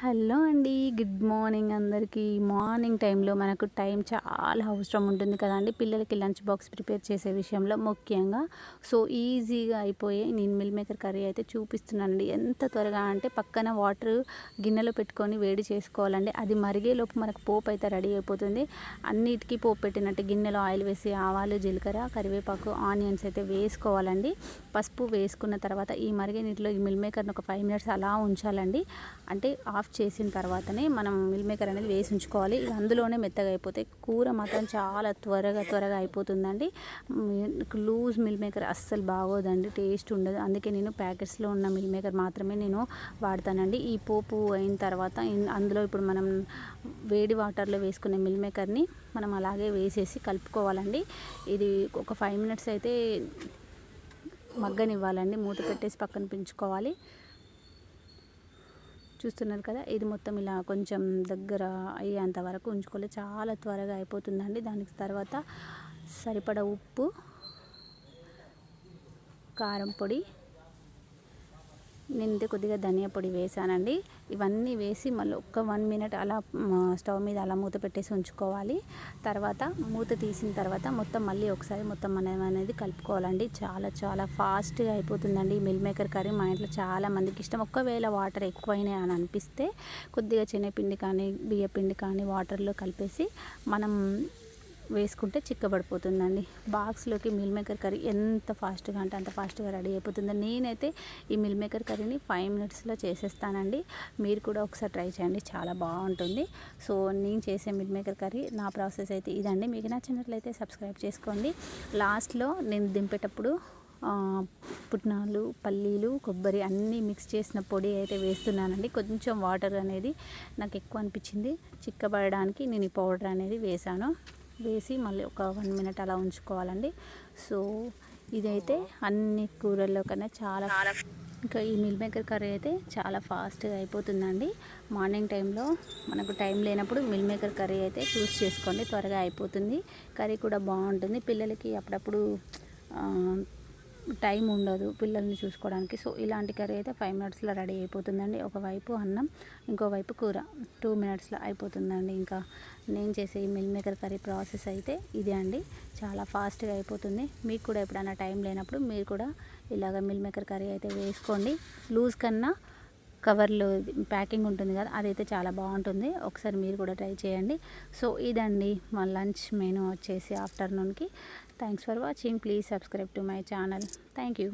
Hello అండి. Good morning అందరికీ. Morning టైంలో మనకు టైం చాలా అవసరం ఉంటుంది కదండి, పిల్లలకి లంచ్ బాక్స్ ప్రిపేర్ చేసే విషయంలో ముఖ్యంగా. సో ఈజీగా అయిపోయే నేను మిల్ మేకర్ కర్రీ అయితే చూపిస్తున్నానండి. ఎంత త్వరగా అంటే పక్కన వాటర్ గిన్నెలో పెట్టుకొని వేడి చేసుకోవాలండి. అది మరిగేలోపు మనకు పోపు అయితే రెడీ అయిపోతుంది. అన్నిటికీ పోపు పెట్టినట్టు గిన్నెలో ఆయిల్ వేసి ఆవాలు, జీలకర్ర, కరివేపాకు, ఆనియన్స్ అయితే వేసుకోవాలండి. పసుపు వేసుకున్న తర్వాత ఈ మరిగే నీటిలో ఈ మిల్ మేకర్ని ఒక 5 మినిట్స్ అలా ఉంచాలండి. అంటే ఆఫ్ చేసిన తర్వాతనే మనం మిల్ మేకర్ అనేది వేసి ఉంచుకోవాలి. ఇది అందులోనే మెత్తగా అయిపోతే కూర మాత్రం చాలా త్వరగా అయిపోతుందండి. లూజ్ మిల్ మేకర్ అస్సలు బాగోదండి, టేస్ట్ ఉండదు. అందుకే నేను ప్యాకెట్స్లో ఉన్న మిల్ మేకర్ మాత్రమే నేను వాడతానండి. ఈ పోపు అయిన తర్వాత అందులో ఇప్పుడు మనం వేడి వాటర్లో వేసుకునే మిల్ మేకర్ని మనం అలాగే వేసేసి కలుపుకోవాలండి. ఇది ఒక 5 మినిట్స్ అయితే మగ్గనివ్వాలండి. మూత పెట్టేసి పక్కన పెంచుకోవాలి. చూస్తున్నారు కదా, ఇది మొత్తం ఇలా కొంచెం దగ్గర అయ్యేంత వరకు ఉంచుకోవాలి. చాలా త్వరగా అయిపోతుందండి. దానికి తర్వాత సరిపడా ఉప్పు, కారం పొడి, నేను కొద్దిగా ధనియా పొడి వేసానండి. ఇవన్నీ వేసి మళ్ళీ ఒక 1 మినిట్ అలా స్టవ్ మీద అలా మూత పెట్టేసి ఉంచుకోవాలి. తర్వాత మూత తీసిన తర్వాత మొత్తం మళ్ళీ ఒకసారి మొత్తం మనం అనేది కలుపుకోవాలండి. చాలా ఫాస్ట్గా అయిపోతుందండి ఈ మిల్ మేకర్ కర్రీ. మా ఇంట్లో చాలా మందికి ఇష్టం. ఒకవేళ వాటర్ ఎక్కువైనాయి అని అనిపిస్తే కొద్దిగా శనగపిండి కానీ బియ్యపిండి కానీ వాటర్లో కలిపేసి మనం వేసుకుంటే చిక్కబడిపోతుందండి. బాక్స్లోకి మిల్ మేకర్ కర్రీ ఎంత ఫాస్ట్గా అంటే అంత ఫాస్ట్గా రెడీ అయిపోతుంది. నేనైతే ఈ మిల్ మేకర్ కర్రీని 5 మినిట్స్లో చేసేస్తానండి. మీరు కూడా ఒకసారి ట్రై చేయండి, చాలా బాగుంటుంది. సో నేను చేసే మిల్ మేకర్ కర్రీ నా ప్రాసెస్ అయితే ఇదండి. మీకు నచ్చినట్లయితే సబ్స్క్రైబ్ చేసుకోండి. లాస్ట్లో నేను దింపేటప్పుడు పుట్నాలు, పల్లీలు, కొబ్బరి అన్నీ మిక్స్ చేసిన పొడి అయితే వేస్తున్నానండి. కొంచెం వాటర్ అనేది నాకు ఎక్కువ అనిపించింది, చిక్కబడడానికి నేను ఈ పౌడర్ అనేది వేసి మళ్ళీ ఒక 1 మినిట్ అలా ఉంచుకోవాలండి. సో ఇదైతే అన్ని కూరల్లో కన్నా చాలా ఇంకా ఈ మిల్ మేకర్ కర్రీ అయితే చాలా ఫాస్ట్గా అయిపోతుందండి. మార్నింగ్ టైంలో మనకు టైం లేనప్పుడు మిల్ మేకర్ కర్రీ అయితే చూస్ చేసుకోండి, త్వరగా అయిపోతుంది. కర్రీ కూడా బాగుంటుంది. పిల్లలకి అప్పుడప్పుడు టైం ఉండదు పిల్లల్ని చూసుకోవడానికి. సో ఇలాంటి కర్రీ అయితే 5 మినిట్స్లో రెడీ అయిపోతుందండి. ఒకవైపు అన్నం, ఇంకోవైపు కూర 2 మినిట్స్లో అయిపోతుందండి. ఇంకా నేను చేసే ఈ మిల్ మేకర్ కర్రీ ప్రాసెస్ అయితే ఇదే అండి. చాలా ఫాస్ట్గా అయిపోతుంది. మీకు కూడా ఎప్పుడైనా టైం లేనప్పుడు మీరు కూడా ఇలాగ మిల్ మేకర్ కర్రీ అయితే వేసుకోండి. లూజ్ కన్నా కవర్లో ప్యాకింగ్ ఉంటుంది కదా, అదైతే చాలా బాగుంటుంది. ఒకసారి మీరు కూడా ట్రై చేయండి. సో ఇదండి మా లంచ్ మెనూ వచ్చేసి ఆఫ్టర్నూన్కి. Thanks for watching. Please subscribe to my channel. Thank you.